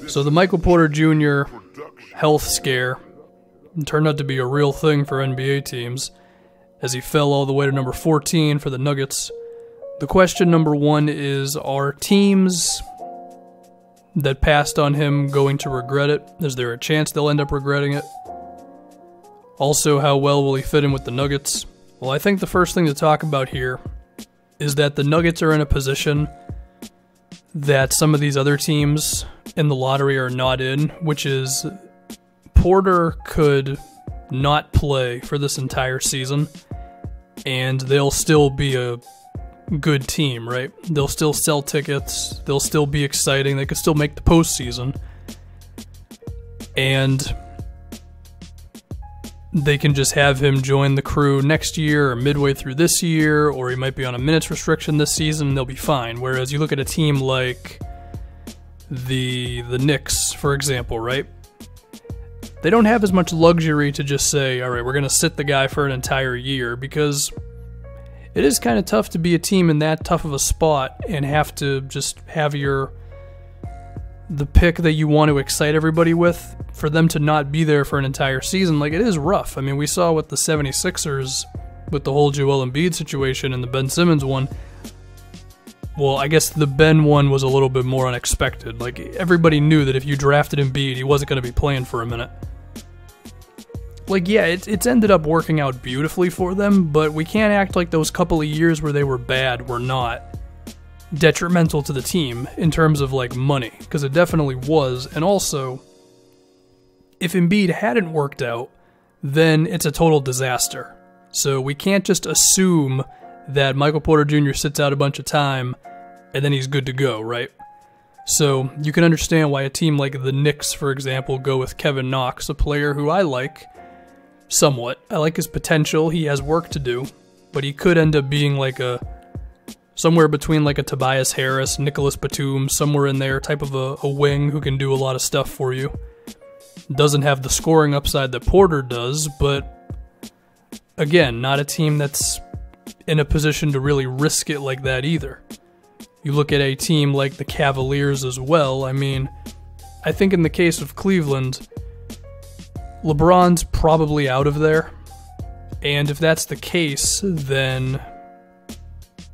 So the Michael Porter Jr. health scare turned out to be a real thing for NBA teams, as he fell all the way to number 14 for the Nuggets. The question number one is, are teams that passed on him going to regret it? Is there a chance they'll end up regretting it? Also, how well will he fit in with the Nuggets? Well, I think the first thing to talk about here is that the Nuggets are in a position that some of these other teams in the lottery are not in, which is Porter could not play for this entire season, and they'll still be a good team, right? They'll still sell tickets, they'll still be exciting, they could still make the postseason, and they can just have him join the crew next year or midway through this year, or he might be on a minutes restriction this season and they'll be fine. Whereas you look at a team like the Knicks, for example, right? They don't have as much luxury to just say, all right, we're going to sit the guy for an entire year, because it is kind of tough to be a team in that tough of a spot and have to just have the pick that you want to excite everybody with, for them to not be there for an entire season. Like, it is rough. I mean, we saw with the 76ers, with the whole Joel Embiid situation and the Ben Simmons one. Well, I guess the Ben one was a little bit more unexpected. Like, everybody knew that if you drafted Embiid, he wasn't going to be playing for a minute. Like, yeah, it's ended up working out beautifully for them, but we can't act like those couple of years where they were bad were not detrimental to the team in terms of, like, money, because it definitely was. And also, if Embiid hadn't worked out, then it's a total disaster. So we can't just assume that Michael Porter Jr. sits out a bunch of time and then he's good to go, right? So you can understand why a team like the Knicks, for example, go with Kevin Knox, a player who I like somewhat. I like his potential. He has work to do, but he could end up being like somewhere between like a Tobias Harris, Nicholas Batum, somewhere in there, type of a wing who can do a lot of stuff for you. Doesn't have the scoring upside that Porter does, but again, not a team that's in a position to really risk it like that either. You look at a team like the Cavaliers as well. I mean, I think in the case of Cleveland, LeBron's probably out of there, and if that's the case, then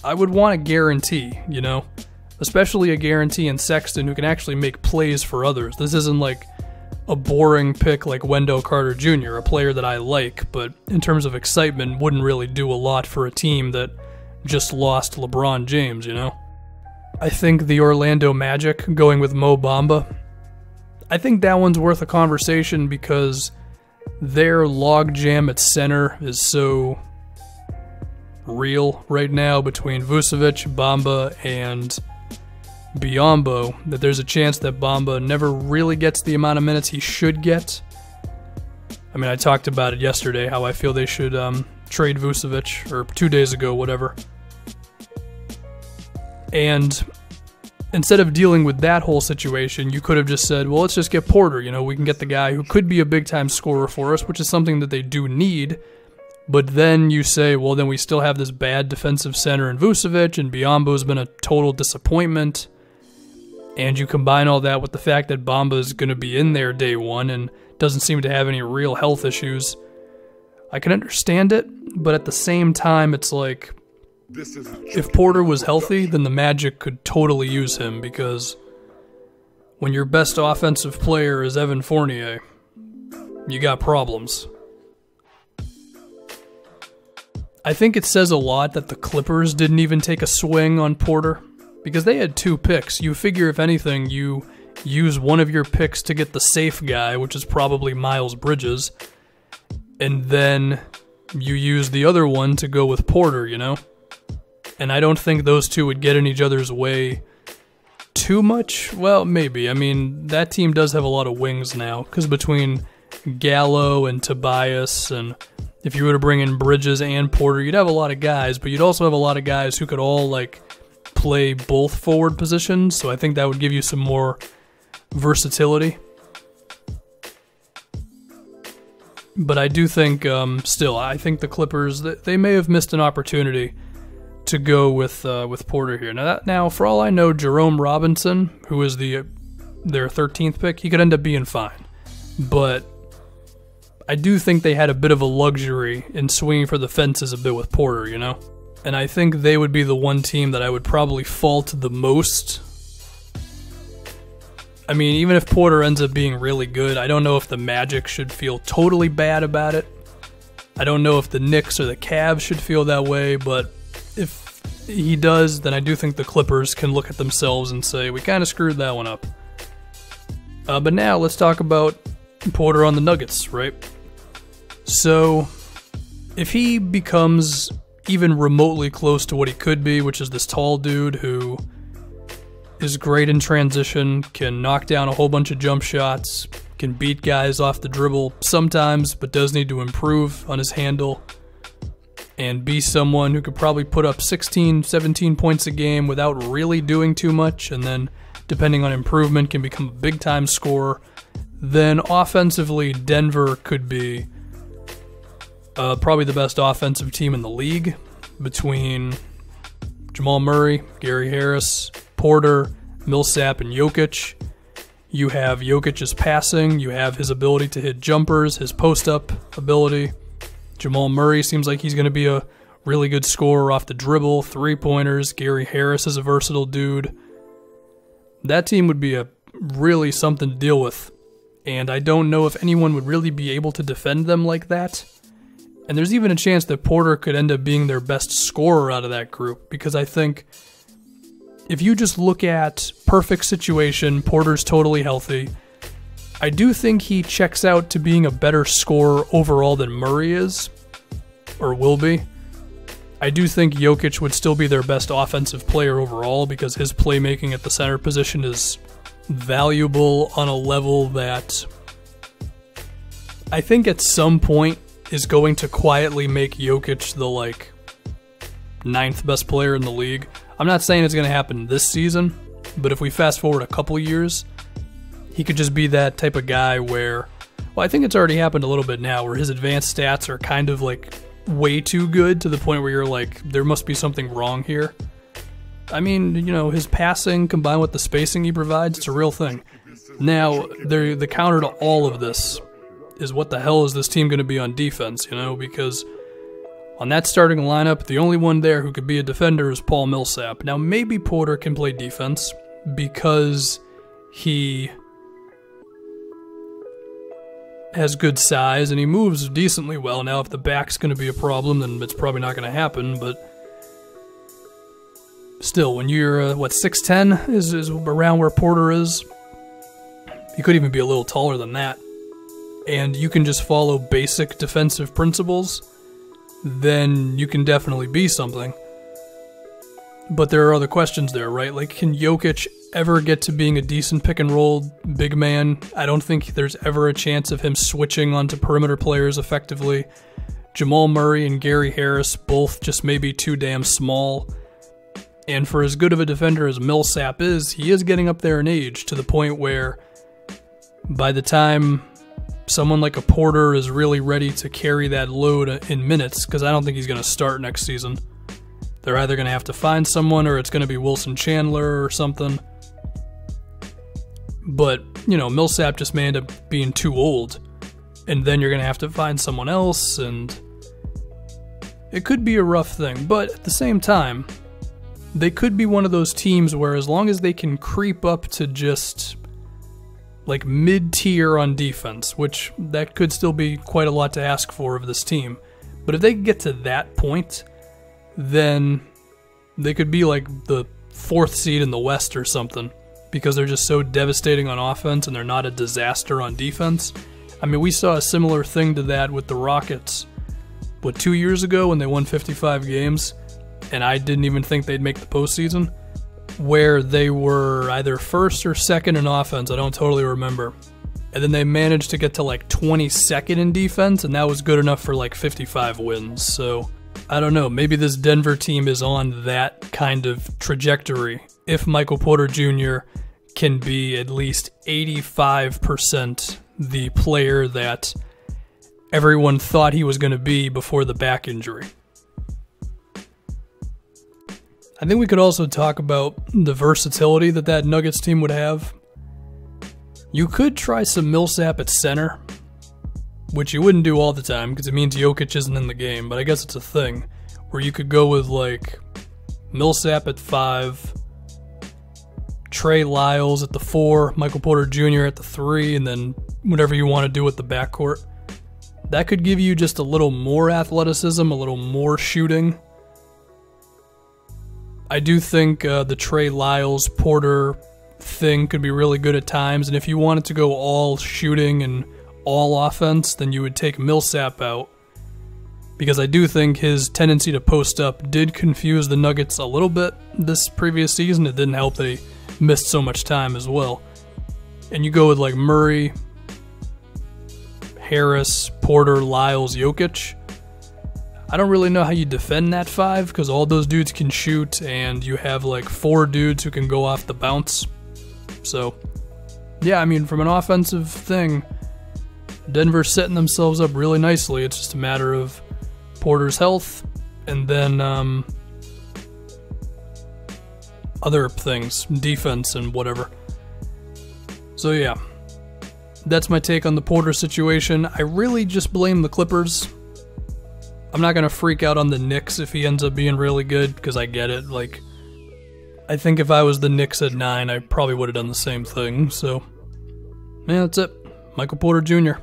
I would want a guarantee, you know? Especially a guarantee in Sexton who can actually make plays for others. This isn't like a boring pick like Wendell Carter Jr., a player that I like, but in terms of excitement, wouldn't really do a lot for a team that just lost LeBron James, you know? I think the Orlando Magic going with Mo Bamba, I think that one's worth a conversation because their logjam at center is so real right now between Vucevic, Bamba, and Biyombo that there's a chance that Bamba never really gets the amount of minutes he should get. I mean, I talked about it yesterday, how I feel they should trade Vucevic, or 2 days ago, whatever. And instead of dealing with that whole situation, you could have just said, well, let's just get Porter. You know, we can get the guy who could be a big-time scorer for us, which is something that they do need. But then you say, well, then we still have this bad defensive center in Vucevic, and Biyombo's been a total disappointment. And you combine all that with the fact that Bamba's going to be in there day one and doesn't seem to have any real health issues. I can understand it, but at the same time, it's like, if Porter was healthy, then the Magic could totally use him, because when your best offensive player is Evan Fournier, you got problems. I think it says a lot that the Clippers didn't even take a swing on Porter, because they had 2 picks. You figure, if anything, you use one of your picks to get the safe guy, which is probably Miles Bridges, and then you use the other one to go with Porter, you know? And I don't think those two would get in each other's way too much. Well, maybe. I mean, that team does have a lot of wings now, because between Gallo and Tobias, and if you were to bring in Bridges and Porter, you'd have a lot of guys, but you'd also have a lot of guys who could all, like, play both forward positions, so I think that would give you some more versatility. But I do think, I think the Clippers, they may have missed an opportunity to go with Porter here. Now, for all I know, Jerome Robinson, who is the their 13th pick, he could end up being fine. But I do think they had a bit of a luxury in swinging for the fences a bit with Porter, you know? And I think they would be the one team that I would probably fault the most. I mean, even if Porter ends up being really good, I don't know if the Magic should feel totally bad about it. I don't know if the Knicks or the Cavs should feel that way, but if he does, then I do think the Clippers can look at themselves and say, we kind of screwed that one up. But now let's talk about Porter on the Nuggets, right? So, if he becomes even remotely close to what he could be, which is this tall dude who is great in transition, can knock down a whole bunch of jump shots, can beat guys off the dribble sometimes, but does need to improve on his handle, and be someone who could probably put up 16, 17 points a game without really doing too much, and then, depending on improvement, can become a big-time scorer, then offensively, Denver could be probably the best offensive team in the league between Jamal Murray, Gary Harris, Porter, Millsap, and Jokic. You have Jokic's passing, you have his ability to hit jumpers, his post-up ability. Jamal Murray seems like he's going to be a really good scorer off the dribble, three-pointers. Gary Harris is a versatile dude. That team would be a really something to deal with, and I don't know if anyone would really be able to defend them like that. And there's even a chance that Porter could end up being their best scorer out of that group, because I think if you just look at perfect situation, Porter's totally healthy. I do think he checks out to being a better scorer overall than Murray is, or will be. I do think Jokic would still be their best offensive player overall, because his playmaking at the center position is valuable on a level that I think at some point is going to quietly make Jokic the, 9th best player in the league. I'm not saying it's going to happen this season, but if we fast forward a couple years, he could just be that type of guy where, well, I think it's already happened a little bit now, where his advanced stats are kind of, way too good to the point where you're like, there must be something wrong here. I mean, his passing combined with the spacing he provides, it's a real thing. Now, the counter to all of this is what the hell is this team going to be on defense, because on that starting lineup, the only one there who could be a defender is Paul Millsap. Now, maybe Porter can play defense because he has good size and he moves decently well. Now, if the back's going to be a problem, then it's probably not going to happen, but still, when you're, 6'10" is around where Porter is. He could even be a little taller than that. And you can just follow basic defensive principles, then you can definitely be something. But there are other questions there, right? Can Jokic ever get to being a decent pick-and-roll big man? I don't think there's ever a chance of him switching onto perimeter players effectively. Jamal Murray and Gary Harris both just maybe too damn small. And for as good of a defender as Millsap is, he is getting up there in age to the point where by the time someone like a Porter is really ready to carry that load in minutes, because I don't think he's going to start next season. They're either going to have to find someone or it's going to be Wilson Chandler or something. But, Millsap just may end up being too old. And then you're going to have to find someone else, and it could be a rough thing. But at the same time, they could be one of those teams where as long as they can creep up to just mid-tier on defense, which that could still be quite a lot to ask for of this team. But if they get to that point, then they could be the 4th seed in the West or something, because they're just so devastating on offense and they're not a disaster on defense. I mean, we saw a similar thing to that with the Rockets, 2 years ago when they won 55 games, and I didn't even think they'd make the postseason, where they were either 1st or 2nd in offense, I don't totally remember. And then they managed to get to 22nd in defense, and that was good enough for 55 wins. So, I don't know, maybe this Denver team is on that kind of trajectory. If Michael Porter Jr. can be at least 85% the player that everyone thought he was going to be before the back injury. I think we could also talk about the versatility that Nuggets team would have. You could try some Millsap at center, which you wouldn't do all the time because it means Jokic isn't in the game, but I guess it's a thing where you could go with like Millsap at 5, Trey Lyles at the 4, Michael Porter Jr. at the 3, and then whatever you want to do with the backcourt. That could give you just a little more athleticism, a little more shooting. I do think the Trey Lyles Porter thing could be really good at times, and if you wanted to go all shooting and all offense, then you would take Millsap out, because I do think his tendency to post up did confuse the Nuggets a little bit this previous season. It didn't help that he missed so much time as well. And you go with like Murray, Harris, Porter, Lyles, Jokic. I don't really know how you defend that 5 because all those dudes can shoot, and you have like 4 dudes who can go off the bounce. So, yeah, I mean, from an offensive thing, Denver's setting themselves up really nicely. It's just a matter of Porter's health and then other things, defense and whatever. So, yeah, that's my take on the Porter situation. I really just blame the Clippers. I'm not going to freak out on the Knicks if he ends up being really good, because I get it. Like, I think if I was the Knicks at 9, I probably would have done the same thing. So, yeah, that's it. Michael Porter Jr.